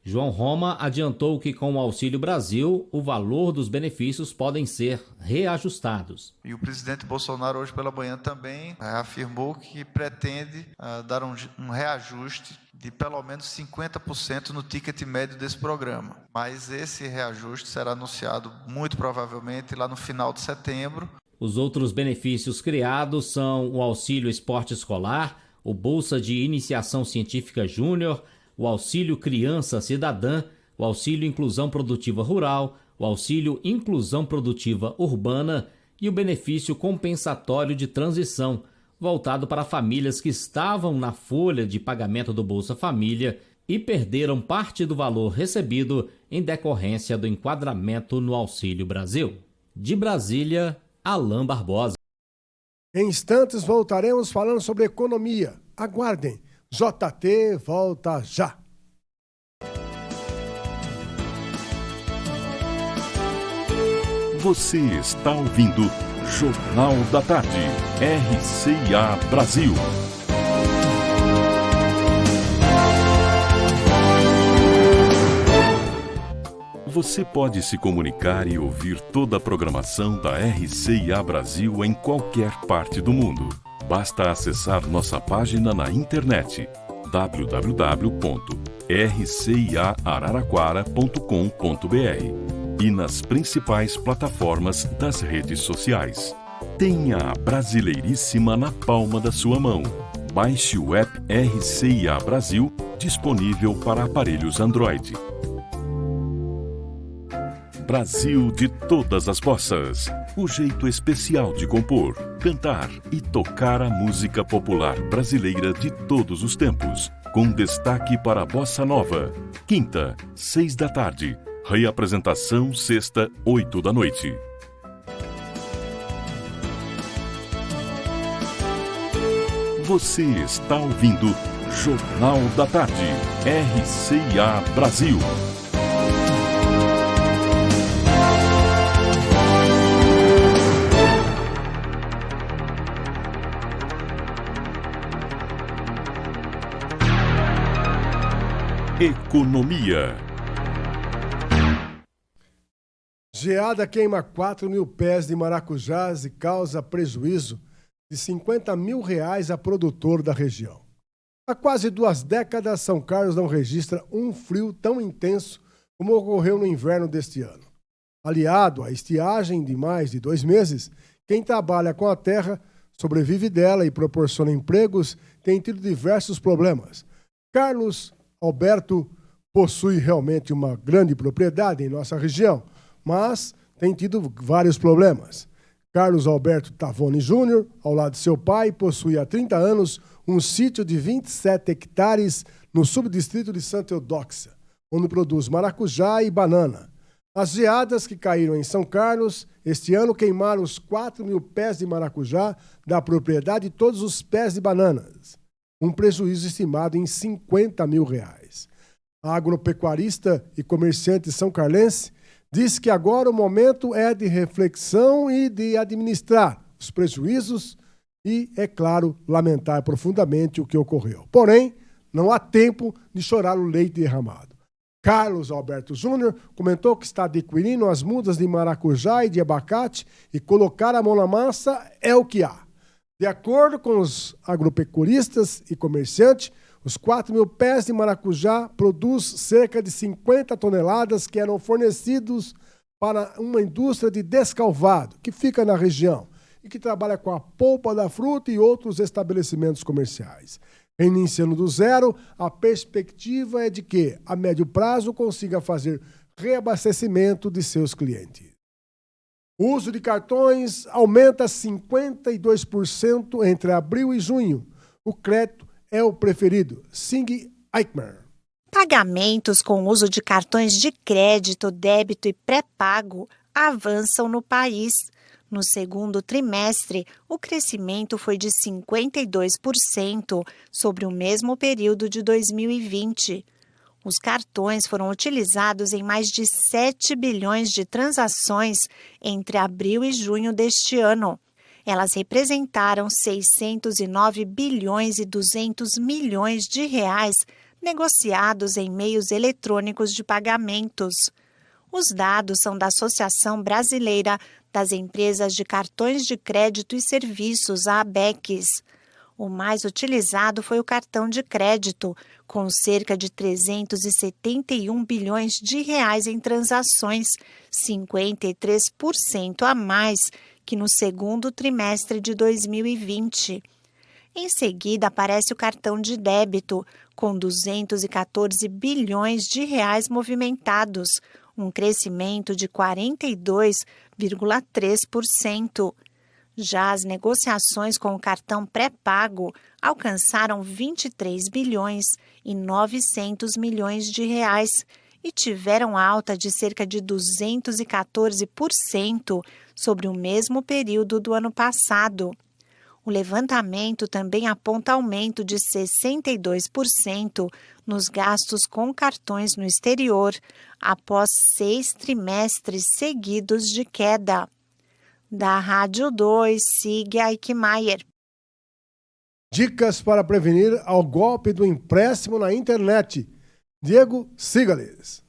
João Roma adiantou que com o Auxílio Brasil, o valor dos benefícios podem ser reajustados. E o presidente Bolsonaro hoje pela manhã também afirmou que pretende dar um reajuste de pelo menos 50% no ticket médio desse programa. Mas esse reajuste será anunciado muito provavelmente lá no final de setembro. Os outros benefícios criados são o Auxílio Esporte Escolar, o Bolsa de Iniciação Científica Júnior, o Auxílio Criança Cidadã, o Auxílio Inclusão Produtiva Rural, o Auxílio Inclusão Produtiva Urbana e o benefício compensatório de transição, voltado para famílias que estavam na folha de pagamento do Bolsa Família e perderam parte do valor recebido em decorrência do enquadramento no Auxílio Brasil. De Brasília, Alain Barbosa. Em instantes voltaremos falando sobre economia. Aguardem. JT volta já. Você está ouvindo Jornal da Tarde, RCA Brasil. Você pode se comunicar e ouvir toda a programação da RCA Brasil em qualquer parte do mundo. Basta acessar nossa página na internet www.rcaararaquara.com.br e nas principais plataformas das redes sociais. Tenha a Brasileiríssima na palma da sua mão. Baixe o app RCA Brasil, disponível para aparelhos Android. Brasil de todas as bossas. O jeito especial de compor, cantar e tocar a música popular brasileira de todos os tempos. Com destaque para a Bossa Nova. Quinta, 6 da tarde. Reapresentação, sexta, 8 da noite. Você está ouvindo Jornal da Tarde. RCA Brasil. Economia. Geada queima 4 mil pés de maracujás e causa prejuízo de R$50 mil a produtor da região. Há quase 2 décadas, São Carlos não registra um frio tão intenso como ocorreu no inverno deste ano. Aliado à estiagem de mais de 2 meses, quem trabalha com a terra, sobrevive dela e proporciona empregos, tem tido diversos problemas. Carlos Alberto possui realmente uma grande propriedade em nossa região, mas tem tido vários problemas. Carlos Alberto Tavoni Júnior, ao lado de seu pai, possui há 30 anos um sítio de 27 hectares no subdistrito de Santa Eudóxia, onde produz maracujá e banana. As geadas que caíram em São Carlos este ano queimaram os 4 mil pés de maracujá da propriedade e todos os pés de bananas. Um prejuízo estimado em R$50 mil. A agropecuarista e comerciante são carlense diz que agora o momento é de reflexão e de administrar os prejuízos e, é claro, lamentar profundamente o que ocorreu. Porém, não há tempo de chorar o leite derramado. Carlos Alberto Júnior comentou que está adquirindo as mudas de maracujá e de abacate e colocar a mão na massa é o que há. De acordo com os agropecuaristas e comerciantes, os 4 mil pés de maracujá produz cerca de 50 toneladas que eram fornecidos para uma indústria de descalvado, que fica na região e que trabalha com a polpa da fruta e outros estabelecimentos comerciais. Iniciando do zero, a perspectiva é de que, a médio prazo, consiga fazer reabastecimento de seus clientes. O uso de cartões aumenta 52% entre abril e junho. O crédito é o preferido. Sing Eichmann. Pagamentos com uso de cartões de crédito, débito e pré-pago avançam no país. No segundo trimestre, o crescimento foi de 52% sobre o mesmo período de 2020. Os cartões foram utilizados em mais de 7 bilhões de transações entre abril e junho deste ano. Elas representaram 609 bilhões e 200 milhões de reais negociados em meios eletrônicos de pagamentos. Os dados são da Associação Brasileira das Empresas de Cartões de Crédito e Serviços, a ABECS. O mais utilizado foi o cartão de crédito, com cerca de 371 bilhões de reais em transações, 53% a mais que no segundo trimestre de 2020. Em seguida, aparece o cartão de débito, com 214 bilhões de reais movimentados, um crescimento de 42,3%. Já as negociações com o cartão pré-pago alcançaram 23 bilhões e 900 milhões de reais e tiveram alta de cerca de 214% sobre o mesmo período do ano passado. O levantamento também aponta aumento de 62% nos gastos com cartões no exterior, após 6 trimestres seguidos de queda. Da Rádio 2, siga Eichmeier. Dicas para prevenir ao golpe do empréstimo na internet. Diego Sigales.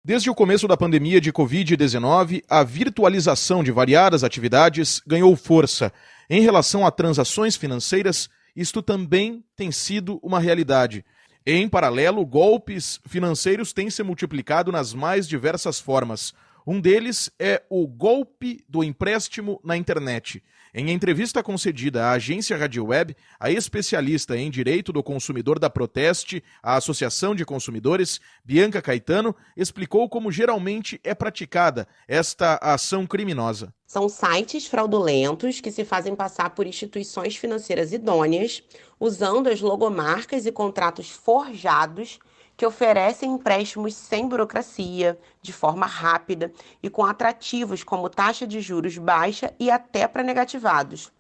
Desde o começo da pandemia de Covid-19, a virtualização de variadas atividades ganhou força. Em relação a transações financeiras, isto também tem sido uma realidade. Em paralelo, golpes financeiros têm se multiplicado nas mais diversas formas. Um deles é o golpe do empréstimo na internet. Em entrevista concedida à agência Rádio Web, a especialista em direito do consumidor da Proteste, a Associação de Consumidores, Bianca Caetano, explicou como geralmente é praticada esta ação criminosa. São sites fraudulentos que se fazem passar por instituições financeiras idôneas, usando as logomarcas e contratos forjados que oferecem empréstimos sem burocracia, de forma rápida e com atrativos como taxa de juros baixa e até para negativados.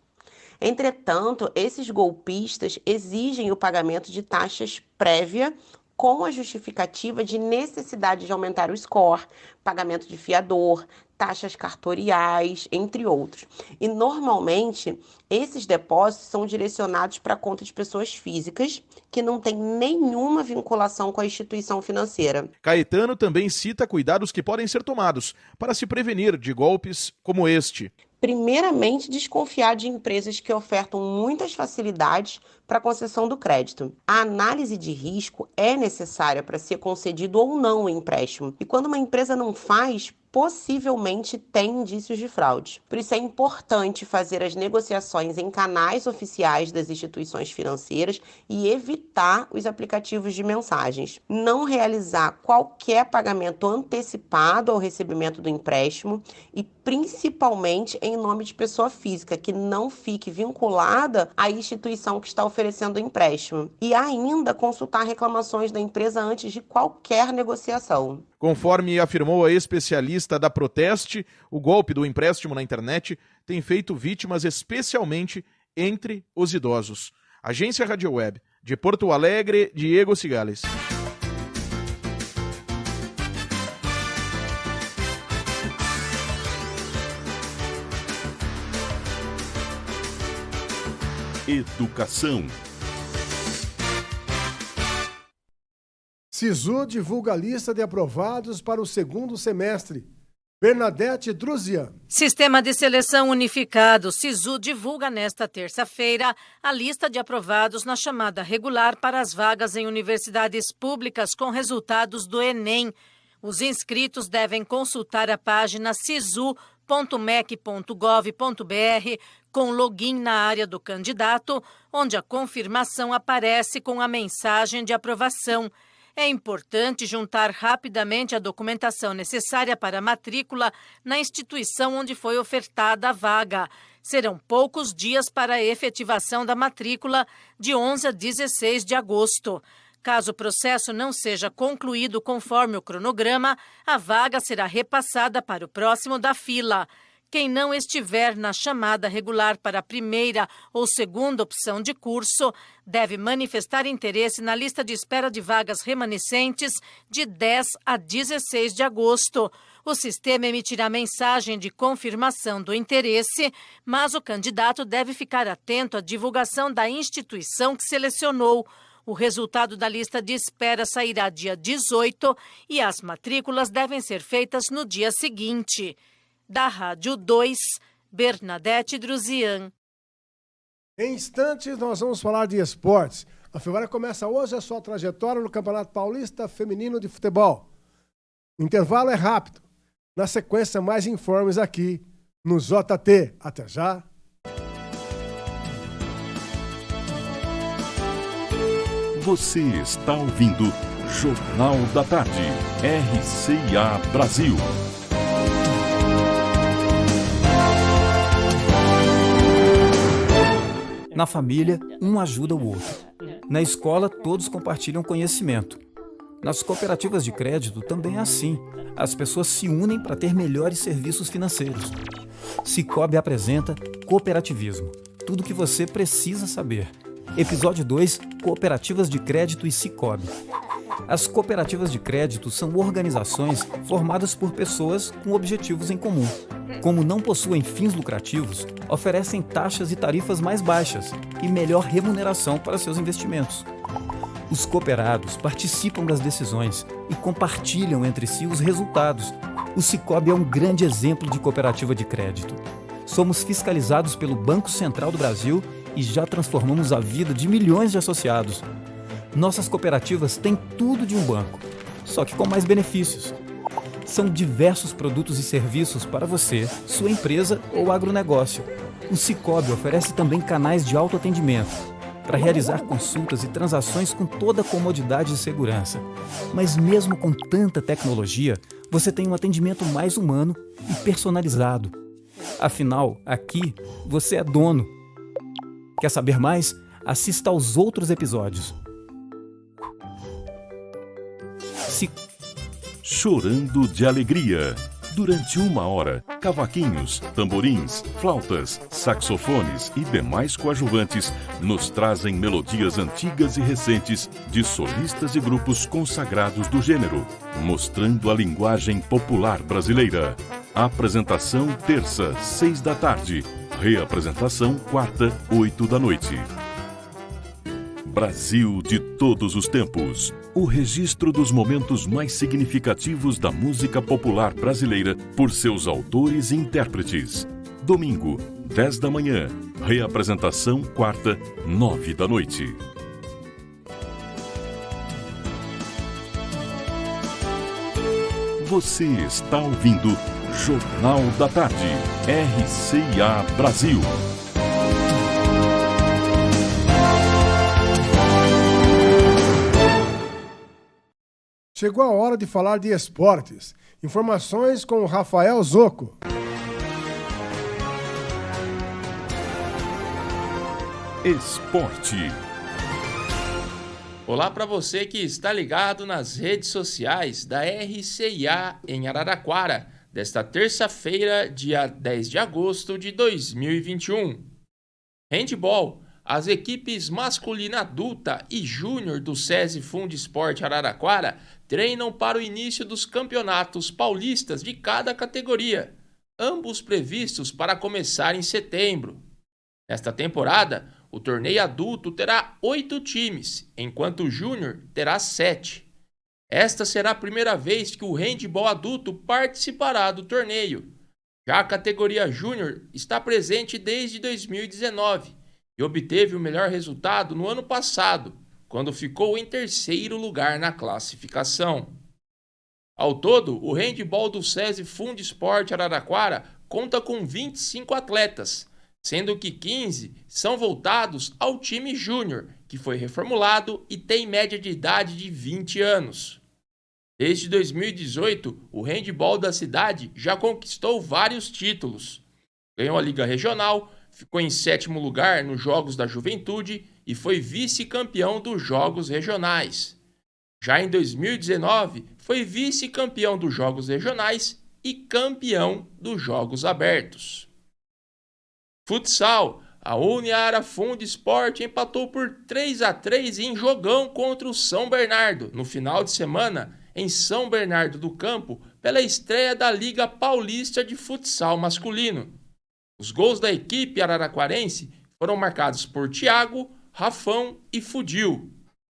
Entretanto, esses golpistas exigem o pagamento de taxas prévia com a justificativa de necessidade de aumentar o score, pagamento de fiador, taxas cartoriais, entre outros. E, normalmente, esses depósitos são direcionados para conta de pessoas físicas que não têm nenhuma vinculação com a instituição financeira. Caetano também cita cuidados que podem ser tomados para se prevenir de golpes como este. Primeiramente, desconfiar de empresas que ofertam muitas facilidades para a concessão do crédito. A análise de risco é necessária para ser concedido ou não o empréstimo. E quando uma empresa não faz, possivelmente tem indícios de fraude. Por isso é importante fazer as negociações em canais oficiais das instituições financeiras e evitar os aplicativos de mensagens. Não realizar qualquer pagamento antecipado ao recebimento do empréstimo e principalmente em nome de pessoa física, que não fique vinculada à instituição que está oferecendo o empréstimo. E ainda consultar reclamações da empresa antes de qualquer negociação. Conforme afirmou a especialista da Proteste, o golpe do empréstimo na internet tem feito vítimas especialmente entre os idosos. Agência Rádio Web, de Porto Alegre, Diego Sigales. Educação. Sisu divulga a lista de aprovados para o segundo semestre. Bernadette Druzian. Sistema de Seleção Unificado, Sisu, divulga nesta terça-feira a lista de aprovados na chamada regular para as vagas em universidades públicas com resultados do Enem. Os inscritos devem consultar a página sisu.mec.gov.br com login na área do candidato, onde a confirmação aparece com a mensagem de aprovação. É importante juntar rapidamente a documentação necessária para a matrícula na instituição onde foi ofertada a vaga. Serão poucos dias para a efetivação da matrícula, de 11 a 16 de agosto. Caso o processo não seja concluído conforme o cronograma, a vaga será repassada para o próximo da fila. Quem não estiver na chamada regular para a primeira ou segunda opção de curso deve manifestar interesse na lista de espera de vagas remanescentes de 10 a 16 de agosto. O sistema emitirá mensagem de confirmação do interesse, mas o candidato deve ficar atento à divulgação da instituição que selecionou. O resultado da lista de espera sairá dia 18 e as matrículas devem ser feitas no dia seguinte. Da Rádio 2, Bernadette Druzian. Em instantes, nós vamos falar de esportes. A Fevara começa hoje a sua trajetória no Campeonato Paulista Feminino de Futebol. O intervalo é rápido. Na sequência, mais informes aqui no JT. Até já. Você está ouvindo Jornal da Tarde, RCA Brasil. Na família, um ajuda o outro. Na escola, todos compartilham conhecimento. Nas cooperativas de crédito também é assim. As pessoas se unem para ter melhores serviços financeiros. Sicoob apresenta Cooperativismo. Tudo o que você precisa saber. Episódio 2, Cooperativas de Crédito e Sicoob. As cooperativas de crédito são organizações formadas por pessoas com objetivos em comum. Como não possuem fins lucrativos, oferecem taxas e tarifas mais baixas e melhor remuneração para seus investimentos. Os cooperados participam das decisões e compartilham entre si os resultados. O Sicoob é um grande exemplo de cooperativa de crédito. Somos fiscalizados pelo Banco Central do Brasil e já transformamos a vida de milhões de associados. Nossas cooperativas têm tudo de um banco, só que com mais benefícios. São diversos produtos e serviços para você, sua empresa ou agronegócio. O Sicoob oferece também canais de autoatendimento para realizar consultas e transações com toda a comodidade e segurança. Mas mesmo com tanta tecnologia, você tem um atendimento mais humano e personalizado. Afinal, aqui, você é dono. Quer saber mais? Assista aos outros episódios. Chorando de alegria. Durante 1 hora, cavaquinhos, tamborins, flautas, saxofones e demais coadjuvantes nos trazem melodias antigas e recentes de solistas e grupos consagrados do gênero, mostrando a linguagem popular brasileira. Apresentação terça, 6 da tarde. Reapresentação quarta, 8 da noite. Brasil de todos os tempos. O registro dos momentos mais significativos da música popular brasileira por seus autores e intérpretes. Domingo, 10 da manhã. Reapresentação quarta, 9 da noite. Você está ouvindo Jornal da Tarde, RCA Brasil. Chegou a hora de falar de esportes. Informações com o Rafael Zocco. Esporte. Olá para você que está ligado nas redes sociais da RCA em Araraquara, desta terça-feira, dia 10 de agosto de 2021. Handball. As equipes masculina adulta e júnior do SESI Fundesporte Araraquara treinam para o início dos campeonatos paulistas de cada categoria, ambos previstos para começar em setembro. Nesta temporada, o torneio adulto terá 8 times, enquanto o júnior terá 7. Esta será a primeira vez que o handball adulto participará do torneio. Já a categoria júnior está presente desde 2019 e obteve o melhor resultado no ano passado, quando ficou em terceiro lugar na classificação. Ao todo, o handball do SESI Fundesporte Araraquara conta com 25 atletas, sendo que 15 são voltados ao time júnior, que foi reformulado e tem média de idade de 20 anos. Desde 2018, o handball da cidade já conquistou vários títulos. Ganhou a Liga Regional, ficou em 7º lugar nos Jogos da Juventude e foi vice-campeão dos Jogos Regionais. Já em 2019, foi vice-campeão dos Jogos Regionais e campeão dos Jogos Abertos. Futsal. A Uniara Fundesporte empatou por 3-3 em jogão contra o São Bernardo, no final de semana, em São Bernardo do Campo, pela estreia da Liga Paulista de Futsal Masculino. Os gols da equipe araraquarense foram marcados por Thiago, Rafão e Fudil.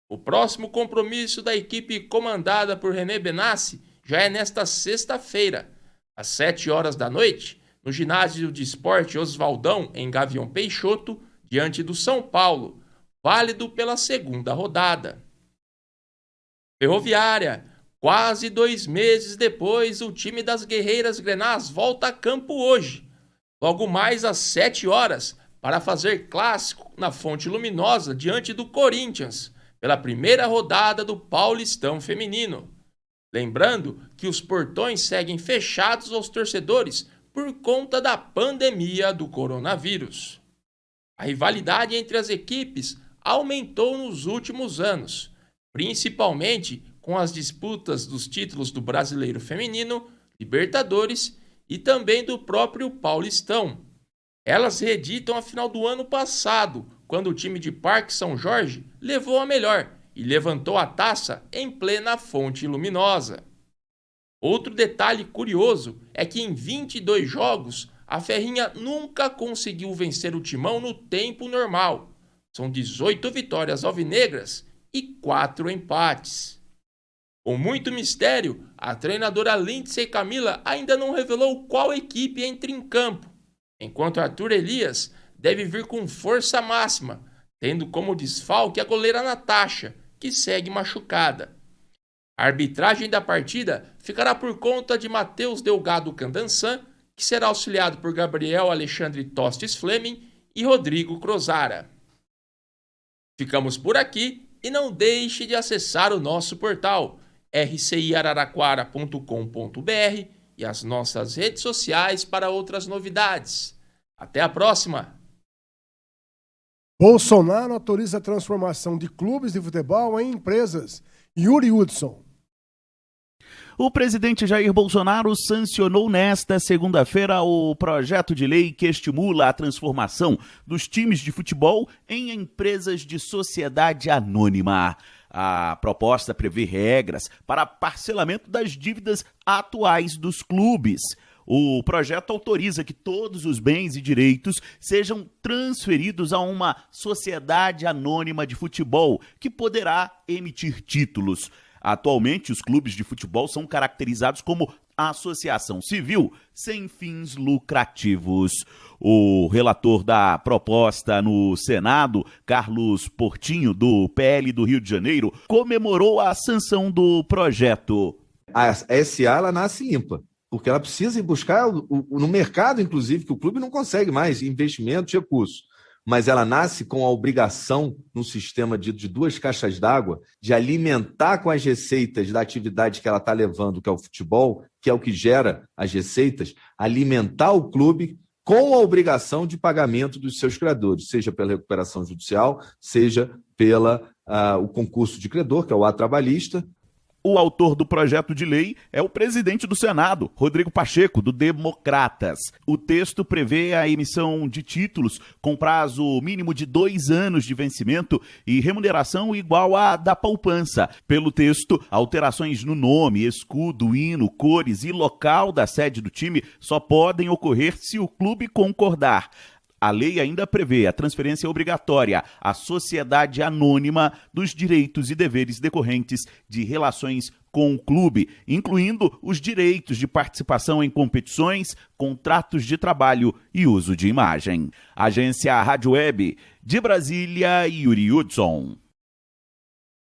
O próximo compromisso da equipe comandada por René Benassi já é nesta sexta-feira, às 7 horas da noite, no ginásio de esporte Oswaldão, em Gavião Peixoto, diante do São Paulo, válido pela segunda rodada. Ferroviária. Quase 2 meses depois, o time das Guerreiras Grenás volta a campo hoje, logo mais às 7 horas, para fazer clássico na Fonte Luminosa diante do Corinthians, pela primeira rodada do Paulistão Feminino. Lembrando que os portões seguem fechados aos torcedores por conta da pandemia do coronavírus. A rivalidade entre as equipes aumentou nos últimos anos, principalmente com as disputas dos títulos do Brasileiro Feminino, Libertadores e também do próprio Paulistão. Elas reeditam a final do ano passado, quando o time de Parque São Jorge levou a melhor e levantou a taça em plena Fonte Luminosa. Outro detalhe curioso é que em 22 jogos, a Ferrinha nunca conseguiu vencer o Timão no tempo normal. São 18 vitórias alvinegras e 4 empates. Com muito mistério, a treinadora Lindsay Camila ainda não revelou qual equipe entra em campo, enquanto Arthur Elias deve vir com força máxima, tendo como desfalque a goleira Natasha, que segue machucada. A arbitragem da partida ficará por conta de Matheus Delgado Candançan, que será auxiliado por Gabriel Alexandre Tostes Fleming e Rodrigo Crozara. Ficamos por aqui e não deixe de acessar o nosso portal rciararaquara.com.br e as nossas redes sociais para outras novidades. Até a próxima! Bolsonaro autoriza a transformação de clubes de futebol em empresas. Yuri Hudson. O presidente Jair Bolsonaro sancionou nesta segunda-feira o projeto de lei que estimula a transformação dos times de futebol em empresas de sociedade anônima. A proposta prevê regras para parcelamento das dívidas atuais dos clubes. O projeto autoriza que todos os bens e direitos sejam transferidos a uma sociedade anônima de futebol, que poderá emitir títulos. Atualmente, os clubes de futebol são caracterizados como associação civil sem fins lucrativos. O relator da proposta no Senado, Carlos Portinho, do PL do Rio de Janeiro, comemorou a sanção do projeto. A SA ela nasce limpa, porque ela precisa ir buscar no mercado, inclusive, que o clube não consegue mais investimentos, recursos. Mas ela nasce com a obrigação, no sistema de 2 caixas d'água, de alimentar com as receitas da atividade que ela está levando, que é o futebol, que é o que gera as receitas, alimentar o clube com a obrigação de pagamento dos seus credores, seja pela recuperação judicial, seja pelo concurso de credor, que é o ato trabalhista. O autor do projeto de lei é o presidente do Senado, Rodrigo Pacheco, do Democratas. O texto prevê a emissão de títulos com prazo mínimo de 2 anos de vencimento e remuneração igual à da poupança. Pelo texto, alterações no nome, escudo, hino, cores e local da sede do time só podem ocorrer se o clube concordar. A lei ainda prevê a transferência obrigatória à sociedade anônima dos direitos e deveres decorrentes de relações com o clube, incluindo os direitos de participação em competições, contratos de trabalho e uso de imagem. Agência Rádio Web de Brasília, Yuri Hudson.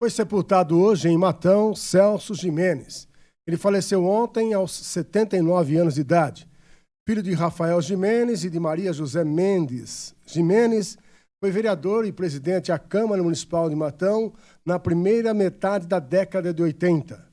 Foi sepultado hoje em Matão Celso Jimenez. Ele faleceu ontem aos 79 anos de idade. Filho de Rafael Jimenez e de Maria José Mendes Jimenez, foi vereador e presidente da Câmara Municipal de Matão na primeira metade da década de 80.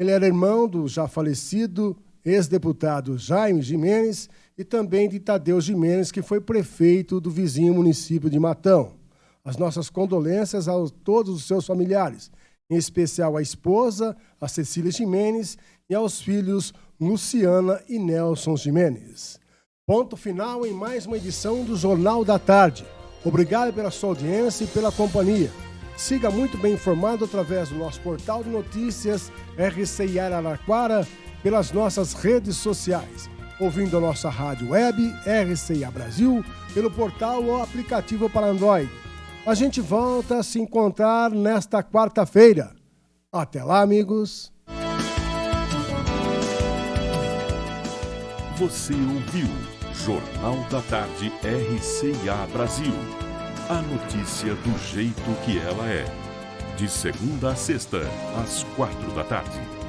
Ele era irmão do já falecido ex-deputado Jaime Jimenez e também de Tadeu Jimenez, que foi prefeito do vizinho município de Matão. As nossas condolências a todos os seus familiares, em especial à esposa, a Cecília Jimenez, e aos filhos Luciana e Nelson Jimenez. Ponto final em mais uma edição do Jornal da Tarde. Obrigado pela sua audiência e pela companhia. Siga muito bem informado através do nosso portal de notícias RCI Araraquara, pelas nossas redes sociais, ouvindo a nossa rádio web RCI Brasil, pelo portal ou aplicativo para Android. A gente volta a se encontrar nesta quarta-feira. Até lá, amigos. Você ouviu Jornal da Tarde RCA Brasil. A notícia do jeito que ela é. De segunda a sexta, às 4 da tarde.